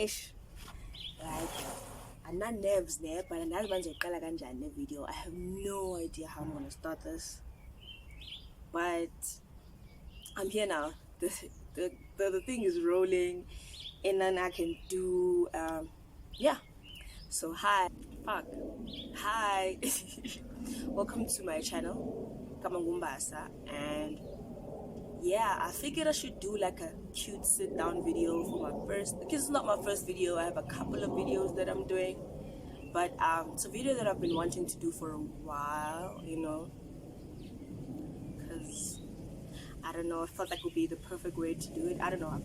ish, like I'm not nerves there, but another one's a video. I have no idea how I'm gonna start this, but I'm here now. The thing is rolling, and then I can do yeah. So hi, welcome to my channel, Kamangumbasa, and yeah, I figured I should do like a cute sit down video for my first, because it's not my first video. I have a couple of videos that I'm doing, but it's a video that I've been wanting to do for a while, because I don't know, I felt like it would be the perfect way to do it. I don't know,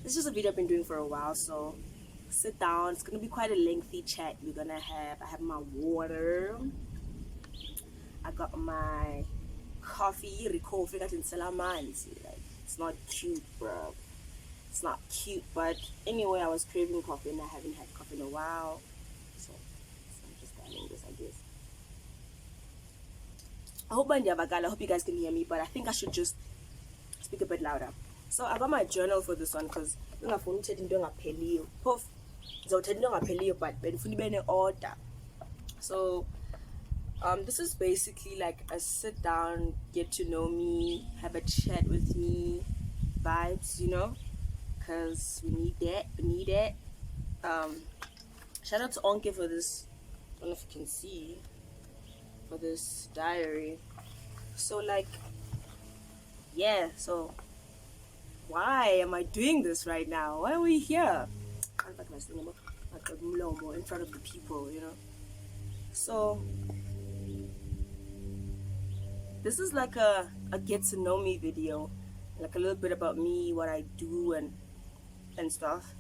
it's just a video I've been doing for a while. So sit down, it's gonna be quite a lengthy chat. I have my water, I got my coffee, like it's not cute, bro. It's not cute, but anyway, I was craving coffee and I haven't had coffee in a while, so I'm just having this, I guess. I hope you guys can hear me, but I think I should just speak a bit louder. So I got my journal for this one because but so this is basically like a sit down, get to know me, have a chat with me vibes, because we need it. Shout out to Onke for this, I don't know if you can see, for this diary. So like, yeah, so why am I doing this right now? Why are we here in front of the people, So this is like a get to know me video, like a little bit about me, what I do and stuff,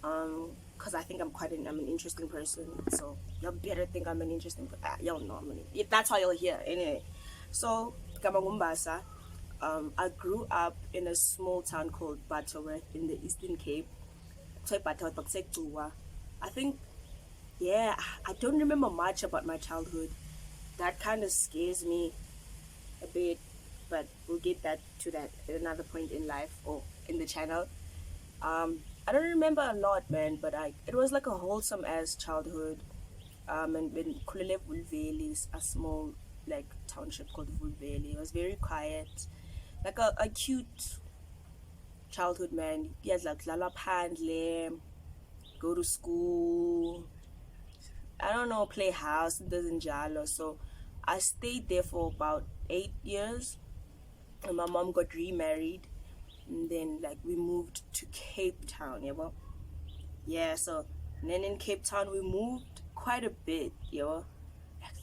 because I think I'm an interesting person, so you better think I'm an interesting y'all know that's how you'll hear anyway. So Kamagumbasa, I grew up in a small town called Butterworth in the Eastern Cape. I think, yeah, I don't remember much about my childhood. That kind of scares me a bit, but we'll get to that at another point in life or in the channel. I don't remember a lot, man, but it was like a wholesome ass childhood. And when Kulele Vulveli is a small like township called Vulveli, it was very quiet, like a cute childhood, man. You guys like lala pandle, go to school, I don't know, play house, doesn't jalo. So I stayed there for about 8 years, and my mom got remarried, and then like we moved to Cape Town, yeah. So and then in Cape Town we moved quite a bit, like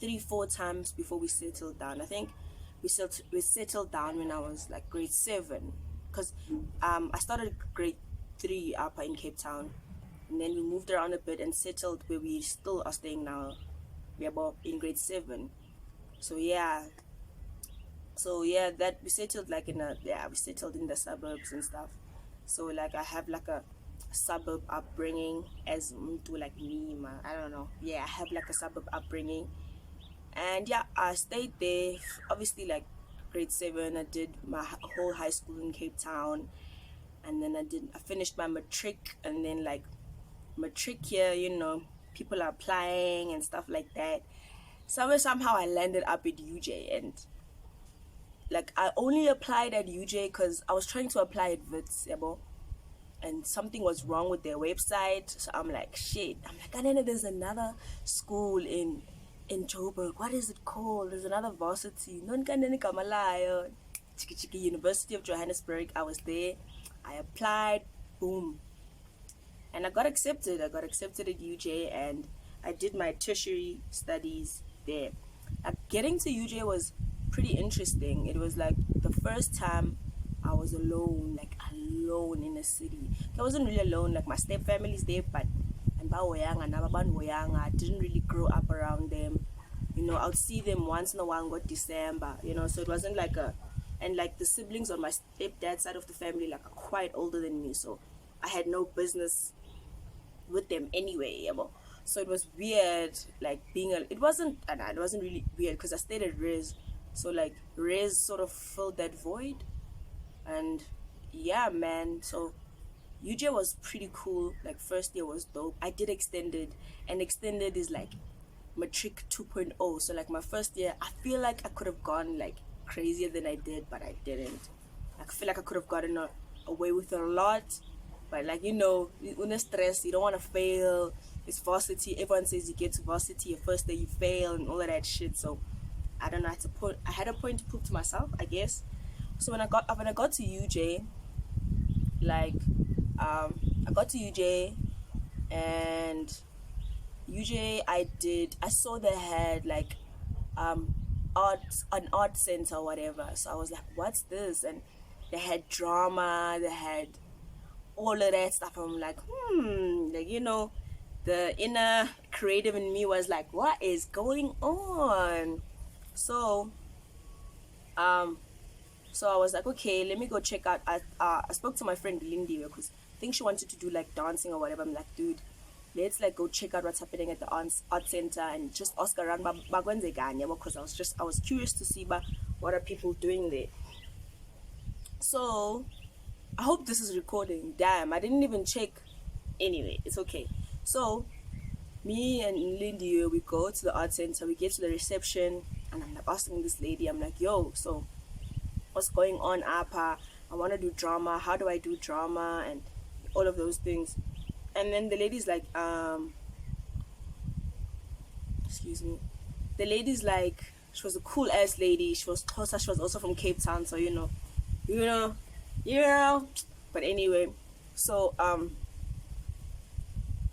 3-4 times before we settled down. I think we settled down when I was like grade 7, because I started grade 3 up in Cape Town, and then we moved around a bit and settled where we still are staying now, in grade 7. So yeah, that we settled like we settled in the suburbs and stuff. So like I have like a suburb upbringing as like me, I don't know. Yeah, I have like a suburb upbringing, and yeah, I stayed there. Obviously, like grade 7, I did my whole high school in Cape Town, and then I finished my matric, and then like matric here, people are applying and stuff like that. Somehow I landed up at UJ, and like I only applied at UJ because I was trying to apply at Wits, and something was wrong with their website. So I'm like, shit. I'm like, I know there's another school in Joburg. What is it called? There's another varsity. University of Johannesburg. I was there. I applied. Boom. And I got accepted. I got accepted at UJ, and I did my tertiary studies there. Getting to UJ was pretty interesting. It was like the first time I was alone in a city. I wasn't really alone, like my step family's there, but I didn't really grow up around them. I would see them once in a while in December, so it wasn't like and like the siblings on my stepdad's side of the family like are quite older than me, so I had no business with them anyway, So it was weird, like it wasn't really weird because I stayed at Riz, so like Riz sort of filled that void. And yeah, man, so UJ was pretty cool. Like first year was dope. I did extended, and extended is like matric 2.0. So like my first year, I feel like I could have gone like crazier than I did, but I didn't. Like, I feel like I could have gotten away with a lot, but like una stress, you don't want to fail. It's varsity. Everyone says you get to varsity, your first day you fail and all of that shit. So I don't know. I had a point to prove to myself, I guess. So when I got to UJ, like I got to UJ, and UJ I saw they had like um an art center or whatever. So I was like, what's this? And they had drama, they had all of that stuff. I'm like, like the inner creative in me was like, what is going on? So um so I was like, okay, let me go check out. I spoke to my friend Lindy because I think she wanted to do like dancing or whatever. I'm like, dude, let's like go check out what's happening at the art center and just ask around because I was curious to see what are people doing there. So I hope this is recording. Damn, I didn't even check. Anyway, it's okay. So me and Lindy, we go to the art center. We get to the reception, and I'm like asking this lady. I'm like, yo, so what's going on, Apa? I want to do drama. How do I do drama and all of those things? And then the lady's like, excuse me. The lady's like, she was a cool ass lady. She was Xhosa. She was also from Cape Town, so you know, you know. But anyway, so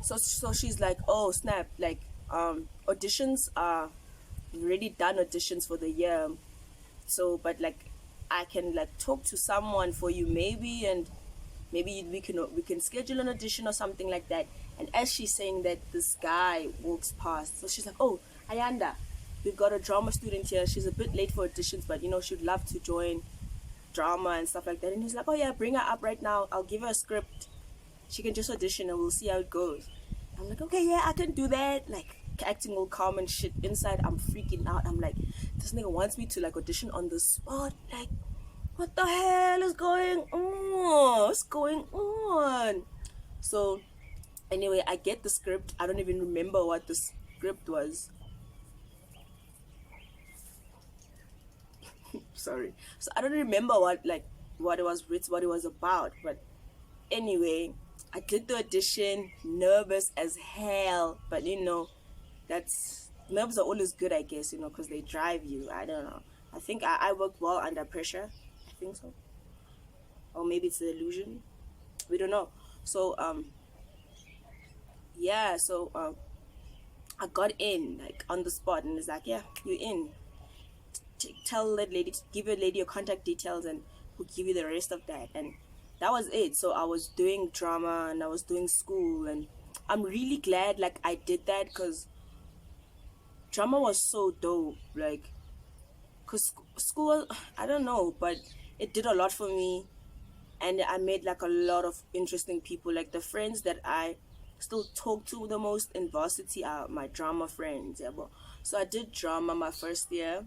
so she's like, oh snap, like auditions are already done auditions for the year. So, but like, I can like talk to someone for you maybe, and maybe we can schedule an audition or something like that. And as she's saying that, this guy walks past. So she's like, oh, Ayanda, we've got a drama student here. She's a bit late for auditions, but she'd love to join drama and stuff like that. And he's like, oh yeah, bring her up right now. I'll give her a script. She can just audition and we'll see how it goes. I'm like, okay, yeah, I can do that. Like, acting all calm and shit. Inside, I'm freaking out. I'm like, this nigga wants me to like audition on the spot. Like, what the hell is going on? What's going on? So anyway, I get the script. I don't even remember what the script was. Sorry. So I don't remember what it was written, what it was about. But anyway, I did the audition, nervous as hell. But that's nerves are always good, I guess, because they drive you. I don't know. I think I work well under pressure. I think so. Or maybe it's the illusion. We don't know. So yeah, so I got in like on the spot, and it's like, yeah, you're in. Tell that lady, give your lady your contact details, and we'll give you the rest of that. And that was it. So I was doing drama and I was doing school, and I'm really glad like I did that, because drama was so dope. Like, because school, I don't know, but it did a lot for me, and I made like a lot of interesting people. Like, the friends that I still talk to the most in varsity are my drama friends. Yeah, but so I did drama my first year.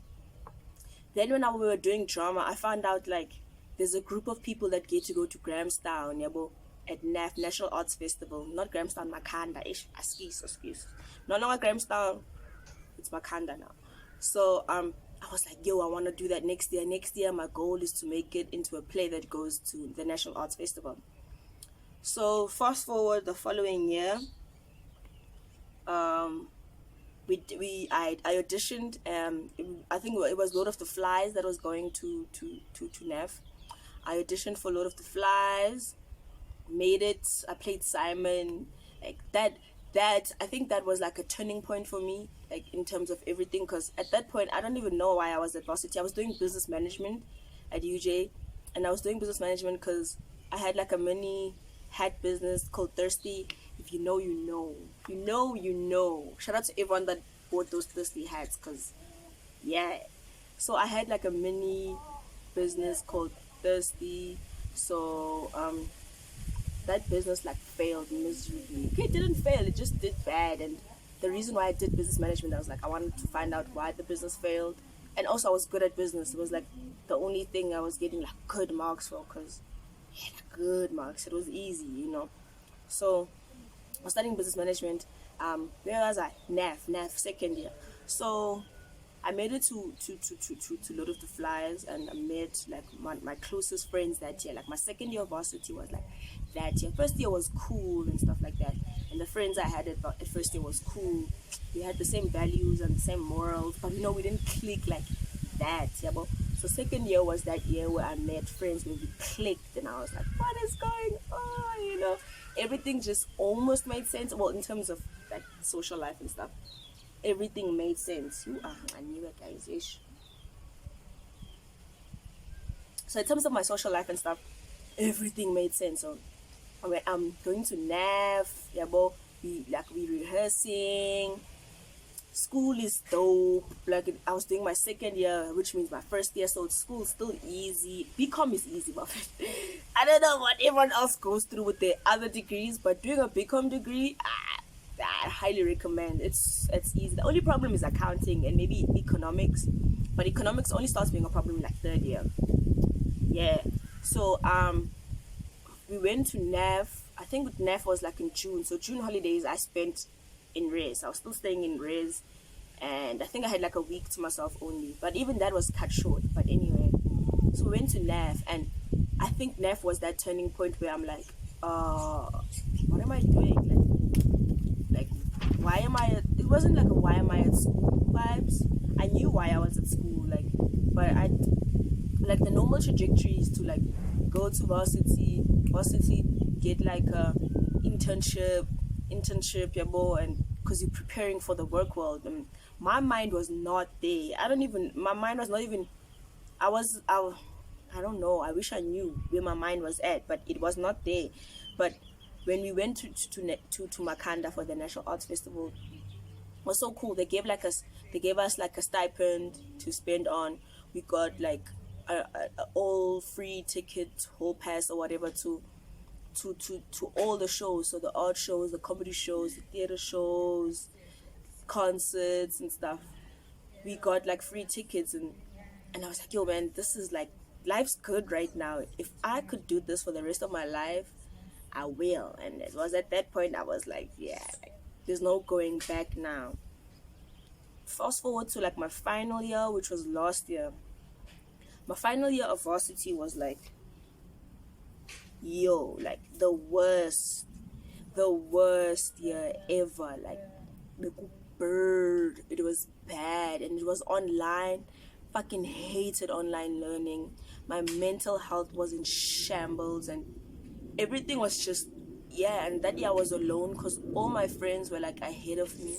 Then when we were doing drama, I found out like there's a group of people that get to go to Grahamstown, yeah, but at NAF, National Arts Festival. Not Grahamstown, Makanda. Excuse. No longer Grahamstown, it's Makanda now. So I was like, yo, I want to do that next year. Next year, my goal is to make it into a play that goes to the National Arts Festival. So fast forward the following year, I auditioned. I think it was Lord of the Flies that was going to NAF. I auditioned for Lord of the Flies, made it. I played Simon. Like that I think that was like a turning point for me, like in terms of everything, because at that point I don't even know why I was at varsity. I was doing business management at UJ, and I was doing business management because I had like a mini hat business called Thirsty. If you know, you know. You know. Shout out to everyone that bought those Thirsty hats, because yeah. So I had like a mini business called Thirsty. So that business like failed miserably. Okay, it didn't fail, it just did bad. And the reason why I did business management, I was like, I wanted to find out why the business failed. And also I was good at business. It was like the only thing I was getting like good marks for, because had good marks. It was easy, you know. So I was studying business management. Where was I? NAF, second year. So I made it to Lord of the Flies, and I met like my closest friends that year. Like my second year of varsity was like that year. First year was cool and stuff like that. And the friends I had at first year was cool. We had the same values and the same morals, but you know, we didn't click like that. Yeah, but so second year was that year where I met friends where we clicked, and I was like, what is going on? You know, everything just almost made sense. Well, in terms of like social life and stuff, everything made sense. You are, I knew it, guys. Ish. So in terms of my social life and stuff, everything made sense. So I'm going to NAF, yeah, but we rehearsing. School is dope. Like I was doing my second year, which means my first year, so school's still easy. BCom is easy, but I don't know what everyone else goes through with their other degrees, but doing a BCom degree, I highly recommend. It's easy. The only problem is accounting and maybe economics, but economics only starts being a problem in like third year. Yeah. So we went to NAF. I think NAF was like in June. So June holidays I spent in res. I was still staying in res, and I think I had like a week to myself only. But even that was cut short. But anyway, so we went to NAF, and I think NAF was that turning point where I'm like, what am I doing? Like why am I? It wasn't like a why am I at school vibes. I knew why I was at school, like, but I like the normal trajectory is to like go to varsity, get like a internship, yeah, boy, and because you're preparing for the work world. And my mind was not there. I don't even. My mind was not even. I was. I don't know. I wish I knew where my mind was at, but it was not there. But when we went to Makanda for the National Arts Festival, it was so cool. They gave us like a stipend to spend on. We got like a all free ticket, whole pass or whatever to all the shows. So the art shows, the comedy shows, the theater shows, concerts and stuff. We got like free tickets, and I was like, yo man, this is like life's good right now. If I could do this for the rest of my life, I will. And it was at that point I was like, yeah, like, there's no going back now. Fast forward to like my final year, which was last year. My final year of varsity was like, yo, like the worst year ever. Like the bird, it was bad, and it was online. Fucking hated online learning. My mental health was in shambles, and everything was just, yeah. And that year I was alone because all my friends were like ahead of me.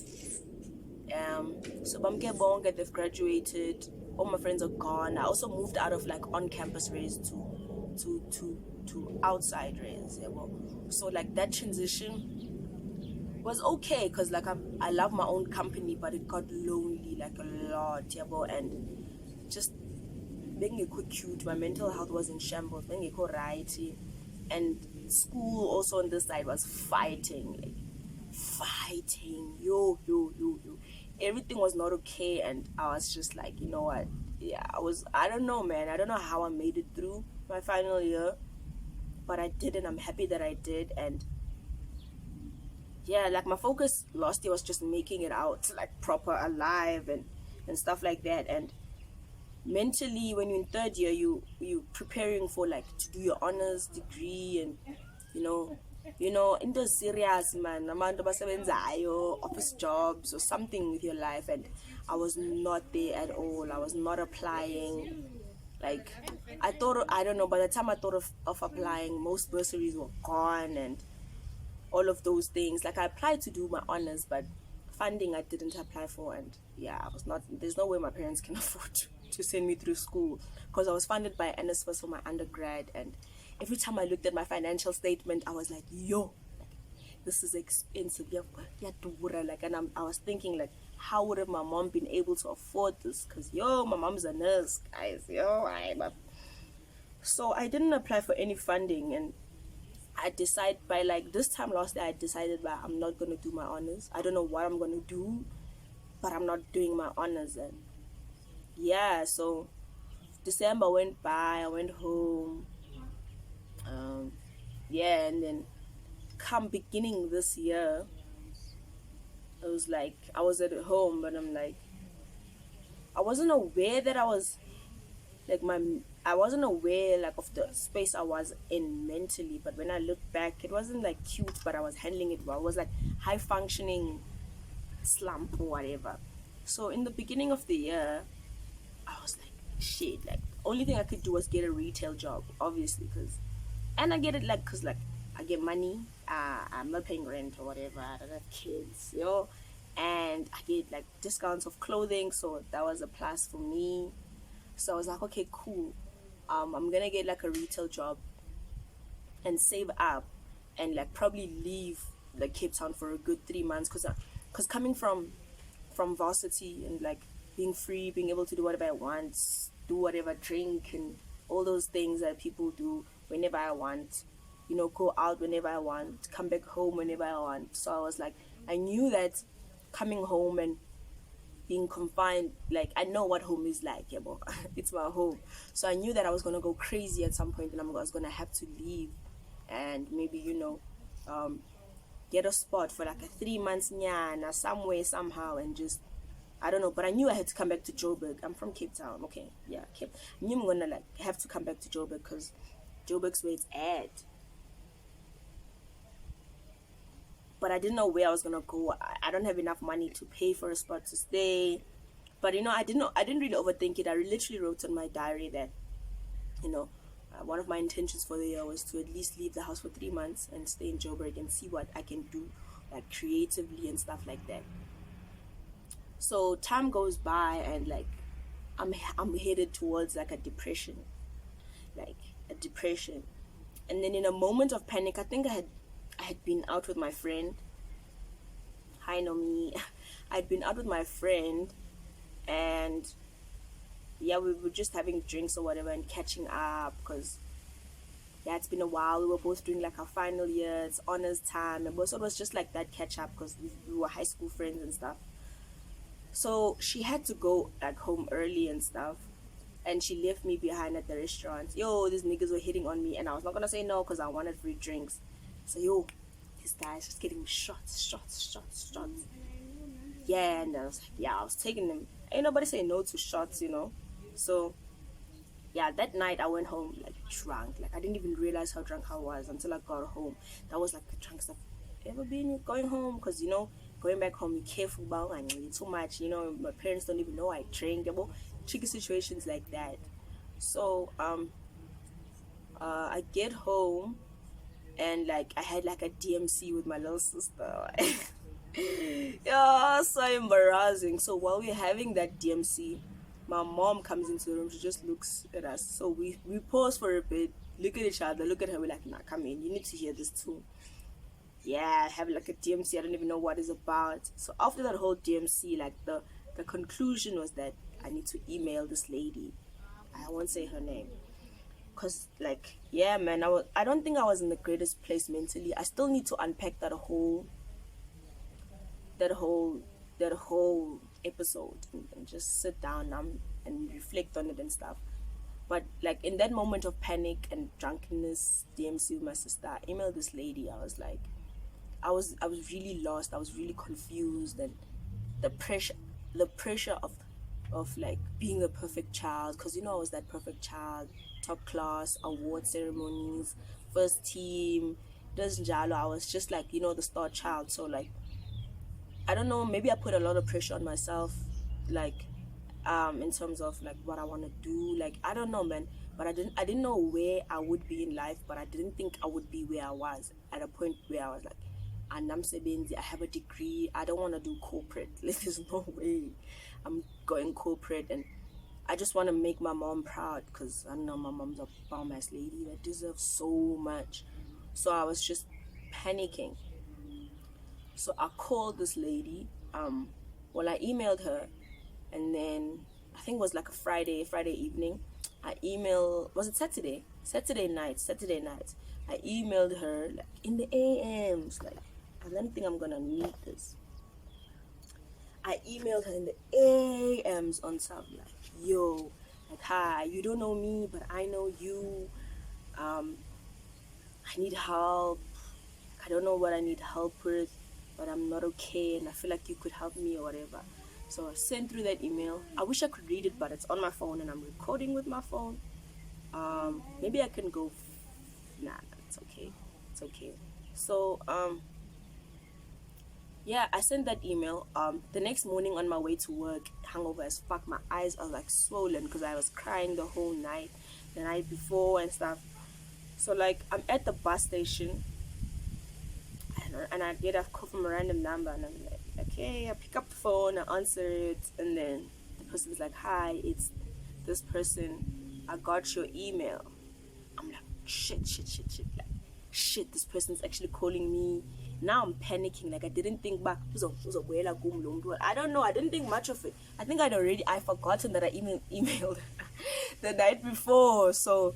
So Bamke Bonga, they've graduated. All my friends are gone. I also moved out of like on campus race to outside race. Yeah, well, so like that transition was okay because like I love my own company, but it got lonely like a lot. Yeah, well, and just being a quick cute, my mental health was in shambles. Being a right, and school also on this side was fighting, yo. Everything was not okay, and I was just like, you know what? Yeah, I don't know, man. I don't know how I made it through my final year, but I did, and I'm happy that I did. And yeah, like my focus last year was just making it out, like proper alive and stuff like that. And mentally, when you're in third year, you preparing for like to do your honors degree, and you know into serious, man, abantu basebenzayo, office jobs or something with your life. And I was not there at all. I was not applying. Like I thought, I don't know, by the time I thought of applying, most bursaries were gone and all of those things. Like I applied to do my honors, but funding I didn't apply for. And yeah, I was not, there's no way my parents can afford to send me through school because I was funded by NSFAS for my undergrad. And every time I looked at my financial statement, I was like, yo, this is expensive. Yeah, like, and I was thinking like, how would have my mom been able to afford this? Because yo, my mom's a nurse, guys. So I didn't apply for any funding. And I decide by like this time last year, I decided that I'm not gonna do my honors. I don't know what I'm gonna do, but I'm not doing my honors. And yeah, so December went by. I went home. Um, yeah, and then come beginning this year, it was like I was at home, but I'm like, I wasn't aware that I was like I wasn't aware like of the space I was in mentally. But when I look back, it wasn't like cute, but I was handling it well. It was like high functioning slump or whatever. So in the beginning of the year, I was like, shit, like only thing I could do was get a retail job, obviously, because and I get it like because like I get money, I'm not paying rent or whatever. I don't have kids, and I get like discounts of clothing, so that was a plus for me. So I was like, okay, cool. I'm gonna get like a retail job and save up, and like probably leave like Cape Town for a good 3 months, cause coming from varsity and like being free, being able to do whatever I want, do whatever, drink and all those things that people do whenever I want, go out whenever I want, come back home whenever I want. So I was like, I knew that coming home and being confined, like I know what home is like, yeah, but it's my home. So I knew that I was gonna go crazy at some point, and I was gonna have to leave, and maybe um, get a spot for like a 3 months nyana somewhere somehow, and just I don't know. But I knew I had to come back to Joburg. I'm from Cape Town, okay, yeah, Cape. I knew I'm gonna like have to come back to Joburg because Joburg's where it's at. But I didn't know where I was gonna go. I don't have enough money to pay for a spot to stay. But I didn't really overthink it. I literally wrote on my diary that you know one of my intentions for the year was to at least leave the house for 3 months and stay in Joburg and see what I can do, like creatively and stuff like that. So time goes by, and like I'm headed towards like a depression, like a depression. And then in a moment of panic, I think I had been out with my friend. Hi Nomi. I'd been out with my friend, and yeah, we were just having drinks or whatever and catching up because yeah, it's been a while. We were both doing like our final year, it's honors time, and so it was just like that catch up because we were high school friends and stuff. So she had to go like home early and stuff, and she left me behind at the restaurant. Yo, these niggas were hitting on me, and I was not gonna say no because I wanted free drinks. So yo, this guy's just getting shots. Yeah, and I was like, yeah, I was taking them. Ain't nobody say no to shots. So yeah, that night I went home like drunk. Like I didn't even realize how drunk I was until I got home. That was like the drunkest I've ever been going home, because going back home you careful about and too much. My parents don't even know I drink. Tricky situations like that. So I get home, and like I had like a DMC with my little sister. Yeah, so embarrassing. So while we're having that DMC, my mom comes into the room. She just looks at us. So we pause for a bit, look at each other, look at her. We're like, nah, come in. You need to hear this too. Yeah, I have like a DMC. I don't even know what it's about. So after that whole DMC, like the conclusion was that I need to email this lady. I won't say her name. Cause like yeah, man, I don't think I was in the greatest place mentally. I still need to unpack that whole that whole episode, and just sit down and reflect on it and stuff. But like in that moment of panic and drunkenness, DMC with my sister, I emailed this lady. I was like, I was really lost. I was really confused, and the pressure the pressure of like being a perfect child, because I was that perfect child, top class, award ceremonies, first team. Doesn't jalo. I was just like the star child. So like I don't know, maybe I put a lot of pressure on myself, like in terms of like what I want to do. Like I don't know, man, but I didn't know where I would be in life, but I didn't think I would be where I was at a point where I was like, and I'm saying I have a degree, I don't want to do corporate. Like there's no way I'm going corporate, and I just want to make my mom proud, because I know my mom's a bomb ass lady that deserves so much. So I was just panicking. So I called this lady. Well, I emailed her, and then I think it was like a Friday evening. I emailed. Was it Saturday? Saturday night. I emailed her like in the AMs. Like I don't think I'm gonna need this. I emailed her in the AMs on some like, yo, like hi, you don't know me, but I know you. Um, I need help. I don't know what I need help with, but I'm not okay, and I feel like you could help me or whatever. So I sent through that email. I wish I could read it, but it's on my phone, and I'm recording with my phone. Maybe I can go. Nah, it's okay. It's okay. So yeah, I sent that email. The next morning on my way to work, hungover as fuck. My eyes are like swollen because I was crying the whole night, the night before and stuff. So like I'm at the bus station, and I get a call from a random number, and I'm like, okay, I pick up the phone, I answer it, and then the person's like, hi, it's this person. I got your email. I'm like, shit, like, shit, this person's actually calling me. Now I'm panicking, like I didn't think back. I don't know, I didn't think much of it. I think I forgotten that I emailed the night before. So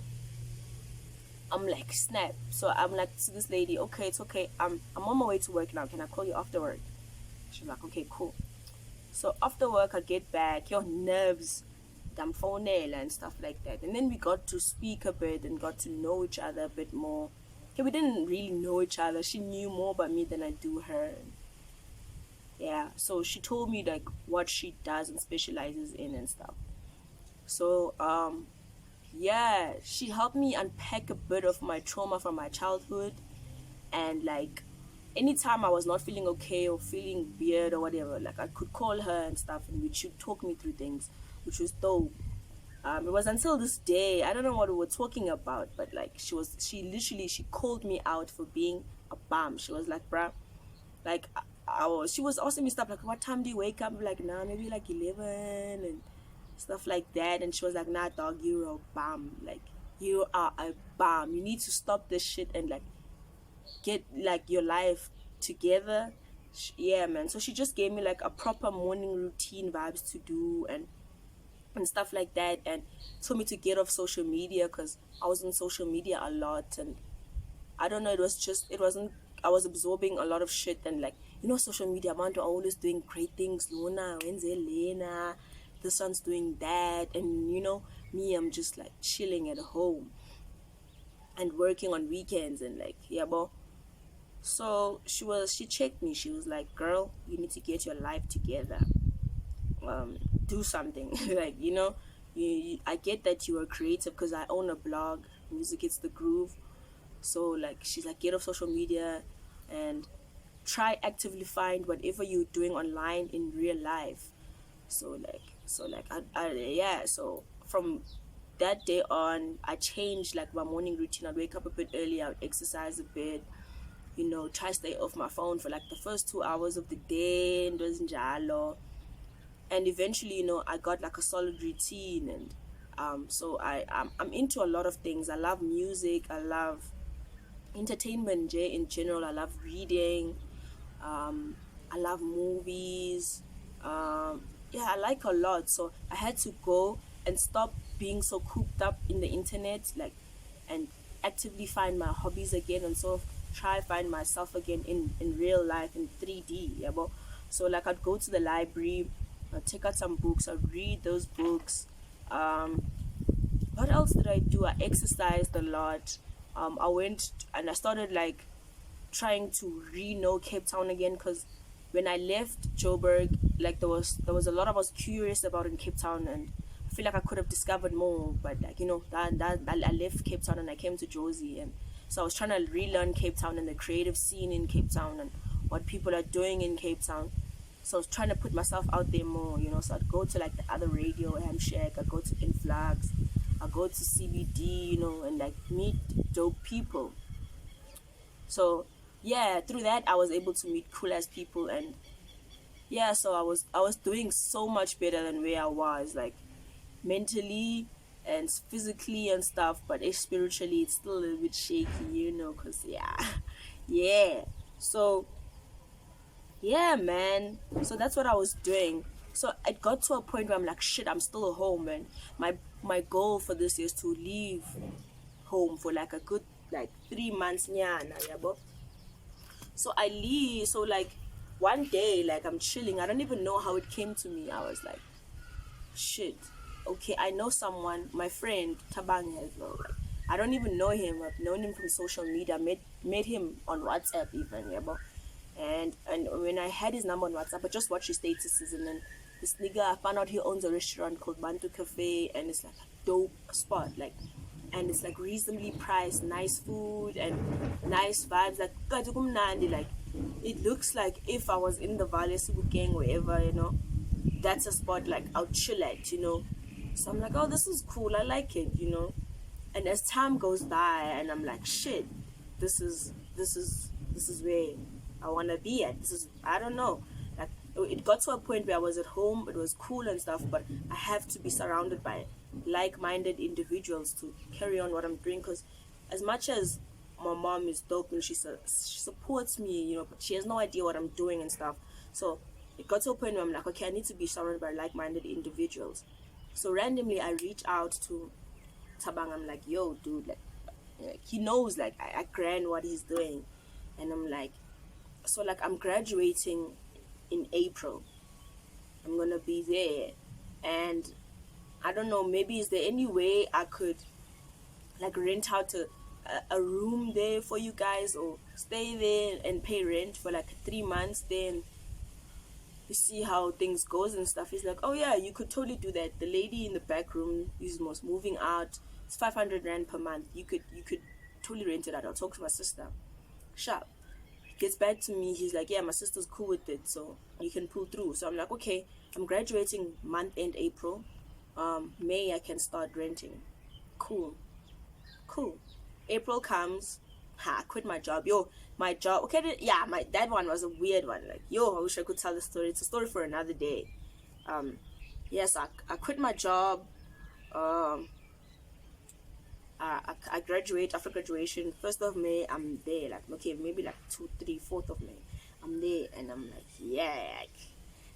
I'm like, snap. So I'm like to this lady, okay, it's okay. I'm on my way to work now. Can I call you after work? She's like, okay, cool. So after work, I get back. Your nerves, damn phone and stuff like that. And then we got to speak a bit and got to know each other a bit more. Okay, we didn't really know each other. She knew more about me than I do her. Yeah, so she told me like what she does and specializes in and stuff. So yeah, she helped me unpack a bit of my trauma from my childhood, and like anytime I was not feeling okay or feeling weird or whatever, like I could call her and stuff, and she'd talk me through things, which was dope. It was until this day, I don't know what we were talking about, but like she called me out for being a bum. She was like, bruh, like she was asking me stuff like, what time do you wake up? I'm like, nah, maybe like 11 and stuff like that. And she was like, nah, dog, you're a bum. Like, you are a bum. You need to stop this shit and like get like your life together. Yeah, man. So she just gave me like a proper morning routine vibes to do, and stuff like that, and told me to get off social media because I was on social media a lot, and I don't know, it wasn't, I was absorbing a lot of shit, and like, social media, abantu are always doing great things, Luna, Wenze, Lena, this one's doing that, and me, I'm just like chilling at home and working on weekends, and like, yeah, but so she checked me, she was like, girl, you need to get your life together, do something. Like, I get that you are creative because I own a blog, Music It's the Groove. So like, she's like, get off social media and try actively find whatever you're doing online in real life. So like yeah, so from that day on, I changed like my morning routine. I'd wake up a bit early, I'd exercise a bit, try stay off my phone for like the first 2 hours of the day, and eventually, I got like a solid routine, and so I'm into a lot of things. I love music, I love entertainment in general, I love reading, I love movies, yeah, I like a lot. So I had to go and stop being so cooped up in the internet, like, and actively find my hobbies again, and sort of try find myself again in real life, in 3D, yeah. But so like, I'd go to the library, I'd take out some books, I'd read those books. What else did I do? I exercised a lot. I went and I started like trying to know Cape Town again, because when I left Joburg, like there was a lot I was curious about in Cape Town, and I feel like I could have discovered more, but like, that I left Cape Town and I came to Josie, and so I was trying to relearn Cape Town and the creative scene in Cape Town and what people are doing in Cape Town. So I was trying to put myself out there more, so I'd go to like the other radio, Ham Shack, I'd go to Influx, I'd go to CBD, and like meet dope people. So yeah, through that I was able to meet cool ass people, and yeah, so I was doing so much better than where I was, like mentally and physically and stuff, but spiritually it's still a little bit shaky, because yeah, yeah. So yeah, man. So that's what I was doing. So it got to a point where I'm like, shit, I'm still at home, and my goal for this is to leave home for like a good like 3 months, nyana, yeah, but so I leave. So like one day, like I'm chilling, I don't even know how it came to me. I was like, shit, okay, I know someone, my friend Tabang as well, like, I don't even know him. I've known him from social media. Met him on WhatsApp even, yeah, but and when I had his number on WhatsApp, I just watched his statuses, and then this nigga, I found out he owns a restaurant called Bantu Cafe, and it's like a dope spot, like, and it's like reasonably priced, nice food and nice vibes, like like it looks like if I was in the Valley Subu gang, wherever, that's a spot like I'll chill at. So I'm like, oh, this is cool, I like it. And as time goes by, and I'm like, shit, this is where I want to be at. This is, I don't know, like, it got to a point where I was at home, it was cool and stuff, but I have to be surrounded by like-minded individuals to carry on what I'm doing. Because as much as my mom is dope and she supports me, but she has no idea what I'm doing and stuff. So it got to a point where I'm like, okay, I need to be surrounded by like-minded individuals. So randomly I reach out to Tabang. I'm like, yo, dude, like he knows, like, I grand what he's doing. And I'm like, so like I'm graduating in April. I'm gonna be there, and I don't know, maybe is there any way I could like rent out a room there for you guys, or stay there and pay rent for like 3 months, then you see how things goes and stuff. He's like, oh yeah, you could totally do that. The lady in the back room is most moving out. It's 500 rand per month. You could totally rent it out. I'll talk to my sister. Sharp. Gets back to me, he's like, yeah, my sister's cool with it, so you can pull through. So I'm like, okay, I'm graduating month end April. May I can start renting. Cool. April comes, I quit my job. Yo, my job, okay, yeah, that one was a weird one. Like, yo, I wish I could tell the story. It's a story for another day. Yes, I quit my job. I graduate. After graduation, 1st of May, I'm there. Like, okay, maybe like 2, 3, 4th of May, I'm there, and I'm like, yeah.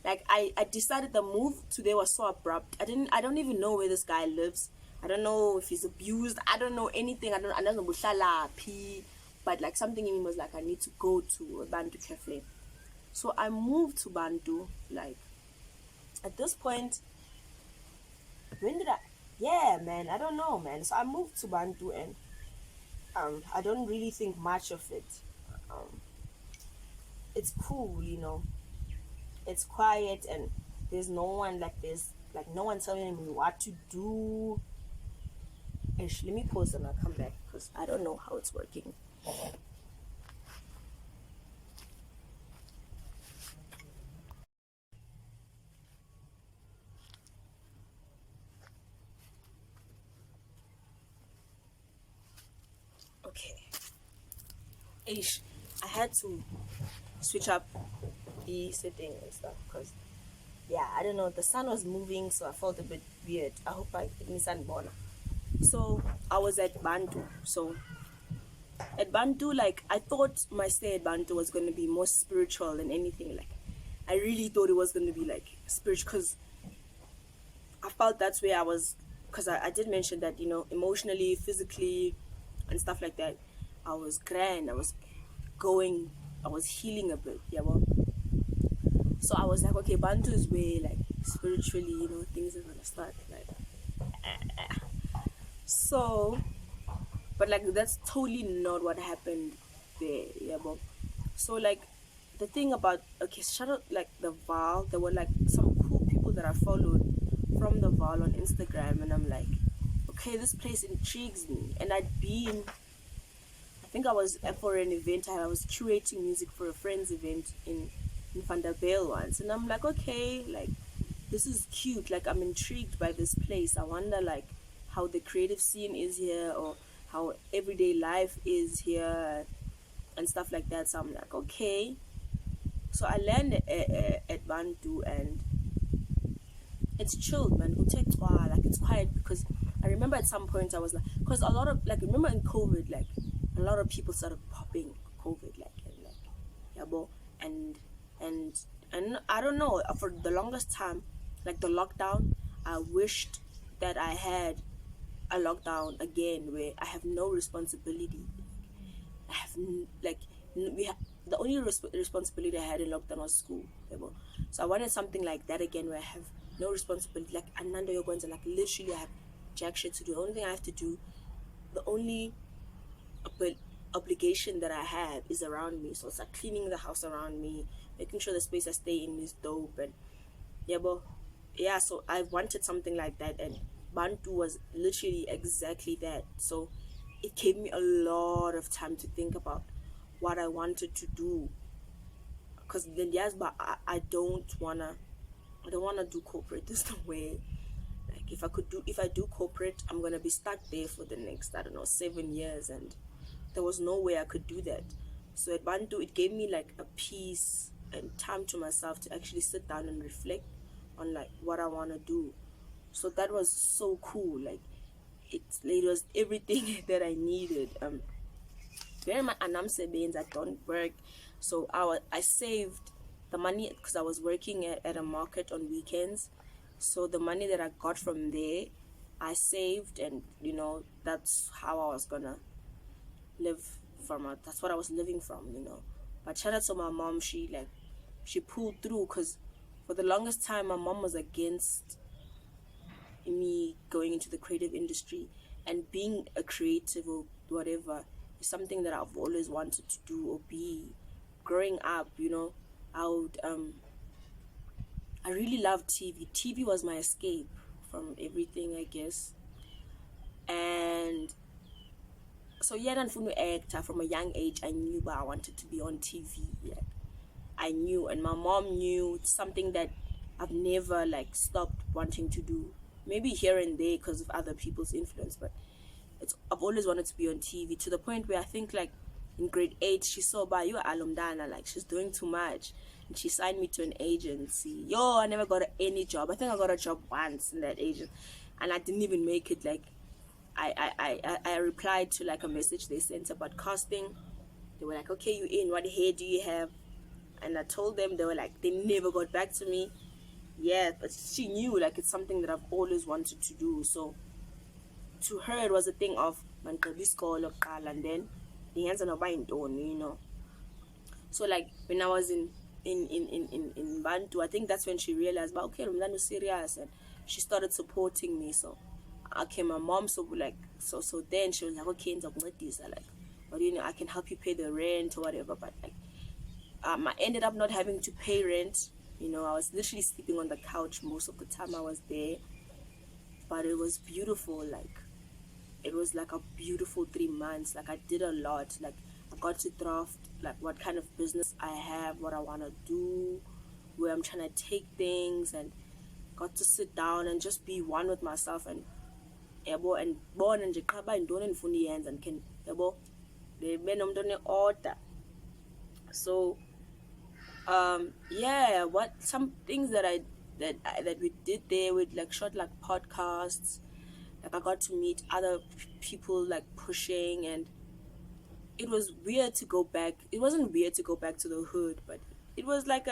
Like I decided the move today was so abrupt. I don't even know where this guy lives. I don't know if he's abused. I don't know anything. I don't know buhlala. But like something in me was like, I need to go to a Bantu cafe. So I moved to Bantu. Like, at this point, when did I? Yeah, man, I don't know, man. So I moved to Bantu, and I don't really think much of it. It's cool, It's quiet, and there's no one, like, no one telling me what to do. Actually, let me pause and I'll come back, because I don't know how it's working. Okay. Ish, I had to switch up the setting and stuff, because yeah, I don't know, the sun was moving, so I felt a bit weird. I hope I didn't sound bona. So I was at Bantu. So at Bantu, like, I thought my stay at Bantu was going to be more spiritual than anything. Like, I really thought it was going to be like spiritual, because I felt that's where I was, because I did mention that, emotionally, physically and stuff like that, I was grand. I was healing a bit, yeah. Well, so I was like, okay, Bantu is where, like, spiritually, things are gonna start, like. So, but like, that's totally not what happened there, yeah. But so, like, the thing about, okay, shout out, like, the Val, there were like some cool people that I followed from the Val on Instagram, and I'm like, okay, this place intrigues me. And I think I was for an event, I was curating music for a friend's event in Vanderbijl once, and I'm like, okay, like, this is cute, like, I'm intrigued by this place. I wonder, like, how the creative scene is here, or how everyday life is here and stuff like that. So I'm like, okay. So I landed at Bantu, and it's chilled, man. Like, it's quiet, because I remember at some point I was like, because a lot of, like, remember in COVID, like, a lot of people started popping COVID, like, and like, yeah, bo, and I don't know, for the longest time, like, the lockdown, I wished that I had a lockdown again where I have no responsibility. I have the only responsibility I had in lockdown was school, yeah, bo. So I wanted something like that again, where I have no responsibility, like, Ananda, you're going to, like, literally I have jack shit to do. The only thing I have to do the only obligation that I have is around me. So it's like cleaning the house around me, making sure the space I stay in is dope, and yeah, but yeah. So I wanted something like that, and Bantu was literally exactly that. So it gave me a lot of time to think about what I wanted to do. Because then yes, but I don't wanna do corporate. There's no way. Like if I do corporate, I'm gonna be stuck there for the next, I don't know, 7 years, and there was no way I could do that. So at Bantu, it gave me like a peace and time to myself to actually sit down and reflect on like what I want to do. So that was so cool. Like it was everything that I needed. Very much anamsebenzi, I don't work, so I saved the money because I was working at a market on weekends. So the money that I got from there, I saved, and that's how I was gonna live from it. That's what I was living from. But shout out to my mom, she pulled through, because for the longest time my mom was against me going into the creative industry, and being a creative or whatever is something that I've always wanted to do or be. Growing up, I would I really loved TV. TV was my escape from everything, I guess. And so yeah, then for actor from a young age, I knew but I wanted to be on TV. Yeah, I knew, and my mom knew. It's something that I've never like stopped wanting to do. Maybe here and there because of other people's influence, but I've always wanted to be on TV, to the point where I think like in grade 8 she saw by you alumdana, like she's doing too much, and she signed me to an agency. I never got any job. I think I got a job once in that agent, and I didn't even make it. Like I replied to like a message they sent about casting. They were like, okay, you in, what hair do you have? And I told them. They were like, they never got back to me. Yeah, but she knew like it's something that I've always wanted to do. So to her it was a thing of this call of and then the hands on buying don't. So like when I was in Bantu, I think that's when she realized, but okay, I'm not serious, and she started supporting me. So okay, my mom, so like so then she was like, okay, like, but I can help you pay the rent or whatever. But like I ended up not having to pay rent. I was literally sleeping on the couch most of the time I was there. But it was beautiful. Like it was like a beautiful 3 months. Like I did a lot. Like I got to draft like what kind of business I have, what I want to do, where I'm trying to take things, and got to sit down and just be one with myself, and born and jiqaba intoni endifuna uyenza, and can ndibe nomntu order. So yeah, what some things that we did there, with like short like podcasts. Like I got to meet other people like pushing, and it was weird to go back. It wasn't weird to go back to the hood, but it was like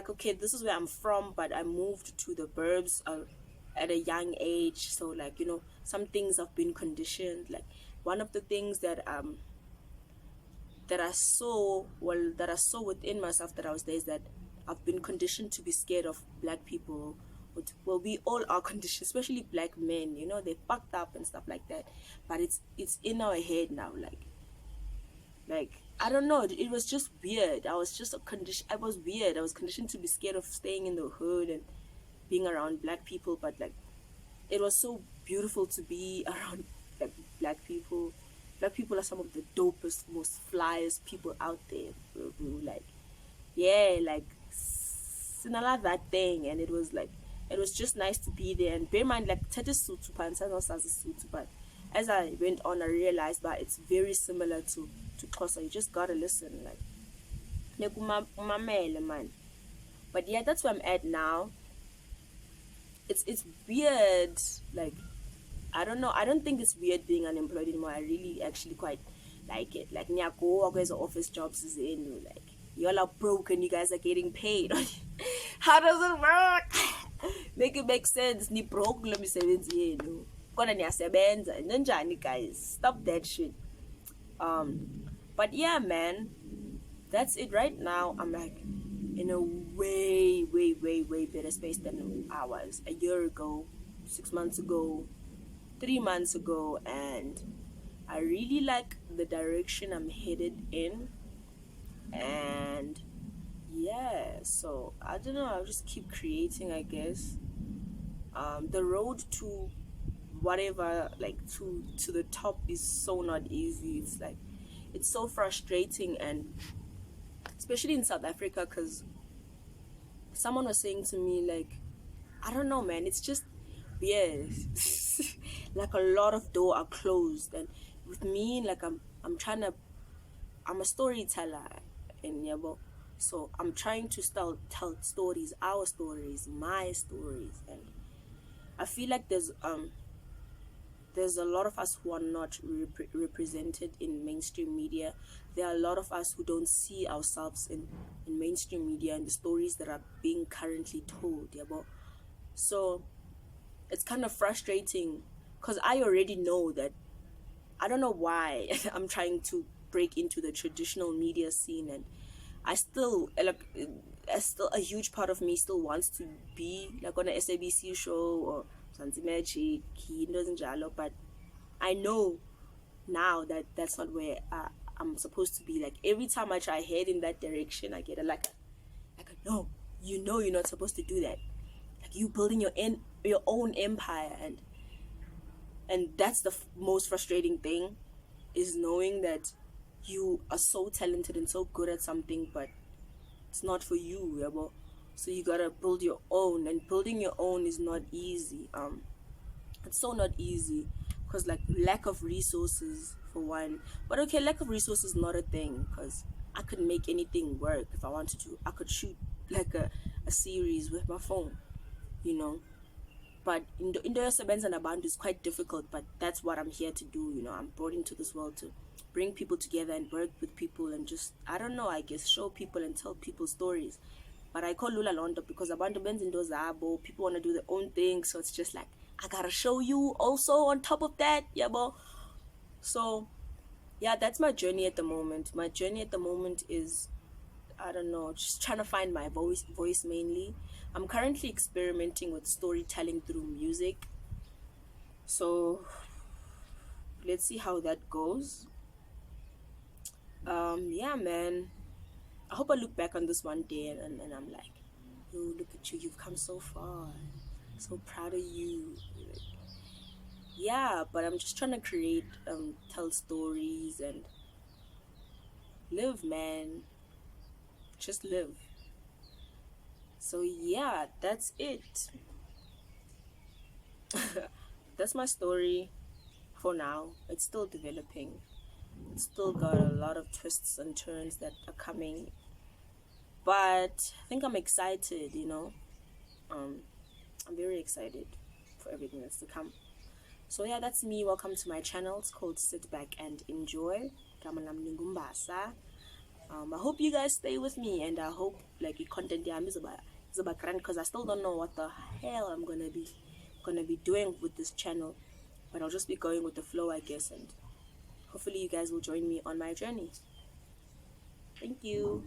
okay, this is where I'm from, but I moved to the burbs at a young age. So like some things have been conditioned. Like one of the things that I saw within myself that I was there is that I've been conditioned to be scared of black people. Well, we all are conditioned, especially black men. They're fucked up and stuff like that. But it's in our head now. Like I don't know. It was just weird. I was just I was weird. I was conditioned to be scared of staying in the hood and being around black people. But like, it was so beautiful to be around like black people. Black people are some of the dopest, most flyest people out there. Like, yeah, like sinala that thing, and it was just nice to be there. And bear in mind, like Tete Sutupa and Sanos as a Sutupa, but as I went on, I realized that it's very similar to Xhosa. You just gotta listen, like man. But yeah, that's where I'm at now. It's weird, like I don't know. I don't think it's weird being unemployed anymore. I really actually quite like it. Like Nyako, guys, office jobs is in, like y'all are broke and you guys are getting paid. How does it work? Make it make sense. Ni broke lo misebenzi yenu. Kona niyasebenza. Nanjani guys? Stop that shit. But yeah, man, that's it right now. I'm like in a way better space than I was a year ago, 6 months ago, 3 months ago, and I really like the direction I'm headed in, and yeah, so I don't know, I'll just keep creating, I guess. The road to whatever, like to the top, is so not easy. It's like it's so frustrating, and especially in South Africa, because someone was saying to me, like, I don't know, man, it's just weird. Like a lot of doors are closed, and with me, like I'm trying to, I'm a storyteller in Yabo. So I'm trying to still tell stories, our stories, my stories, and I feel like there's a lot of us who are not represented in mainstream media. There are a lot of us who don't see ourselves in mainstream media and the stories that are being currently told. Yeah, but so it's kind of frustrating because I already know that. I don't know why I'm trying to break into the traditional media scene, and I still like, still a huge part of me still wants to be like on a SABC show or something magic, but I know now that that's not where I'm supposed to be. Like every time I try head in that direction, I get a like a no. You know you're not supposed to do that. Like you building your own empire, and that's the most frustrating thing, is knowing that you are so talented and so good at something, but it's not for you, yeah, but so you gotta build your own, and building your own is not easy. It's so not easy because like lack of resources for one. But okay, lack of resources is not a thing, because I could make anything work if I wanted to. I could shoot like a series with my phone, you know. But into Sebenza Nabantu is quite difficult, but that's what I'm here to do. I'm brought into this world to bring people together and work with people, and just, I don't know, I guess show people and tell people stories. But I call Lula Londo because Abantu Benz in Dozabo, people want to do their own thing, so it's just like I gotta show you also on top of that, yeah, bo. So yeah, that's my journey at the moment. My journey at the moment is, I don't know, just trying to find my voice mainly. I'm currently experimenting with storytelling through music. So let's see how that goes. Yeah, man. I hope I look back on this one day, and I'm like, yo, look at you, you've come so far. So proud of you. Yeah, but I'm just trying to create, tell stories and live, man. Just live. So yeah, that's it. That's my story for now. It's still developing. It's still got a lot of twists and turns that are coming. But I think I'm excited. Um, I'm very excited for everything that's to come. So yeah, that's me. Welcome to my channel. It's called Sit Back and Enjoy. I hope you guys stay with me, and I hope like the content is about grand, because I still don't know what the hell I'm gonna be doing with this channel, but I'll just be going with the flow, I guess, and hopefully you guys will join me on my journey. Thank you.